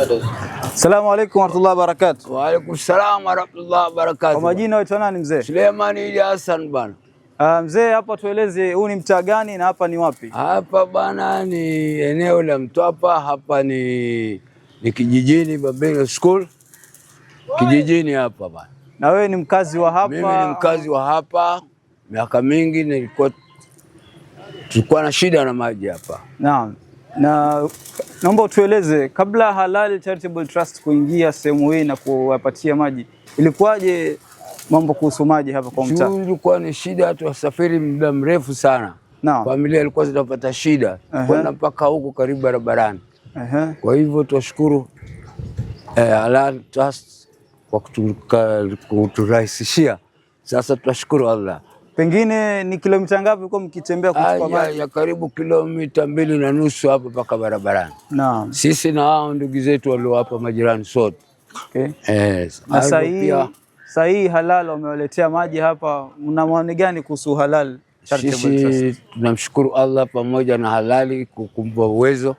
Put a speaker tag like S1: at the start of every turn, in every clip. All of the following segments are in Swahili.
S1: Assalamu alaykum warahmatullahi wabarakatuh.
S2: Wa alaykum salaam warahmatullahi wabarakatuh.
S1: Kwa majina waitwa nani mzee?
S2: Suleiman Idi Hassan bana.
S1: Mzee, hapa tueleze huu ni mtaa gani na hapa ni wapi?
S2: Hapa bana ni eneo la Mtwapa, hapa ni kijijini Babelo School. Kijijini hapa bana.
S1: Na wewe ni mkazi wa hapa?
S2: Mimi ni mkazi wa hapa. Miaka mingi tulikuwa na shida na maji hapa.
S1: Naam. Na naomba utueleze, kabla Halal Charitable Trust kuingia sehemu hii na kuwapatia maji, ilikuwaje mambo kuhusu maji hapa kwa mtaa?
S2: Ilikuwa ni shida, tuwasafiri muda mrefu sana.
S1: Naam.
S2: Familia ilikuwa zinapata shida kwenda mpaka huko karibu barabarani. Kwa hivyo tuwashukuru Halal Trust kwa kuturahisishia. Sasa tunashukuru Allah.
S1: Pengine ni kilomita ngapi uko mkitembea kuchukua maji?
S2: Ya karibu kilomita 2.5 hapo mpaka barabarani.
S1: Naam.
S2: Sisi na hao ndugu zetu walio hapa majirani sote.
S1: Okay. Na sasa hii Halal wamewaletea maji hapa. Mna maoni gani kuhusu Halal Charitable Trust?
S2: Sisi tunamshukuru Allah pamoja na Halali kukumpa uwezo.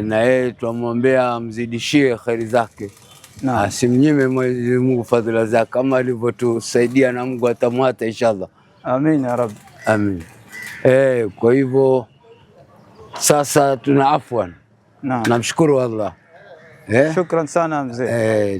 S2: Na yeye tunamwombea mzidishie kheri zake. Asimnyime Mwenyezi Mungu fadhila zake kama alivyotusaidia, na Mungu atamwata inshallah.
S1: Amin ya Rabbi.
S2: Amin. Kwa hivyo sasa tuna afwan.
S1: Naam.
S2: Namshukuru Allah.
S1: Shukran sana mzee.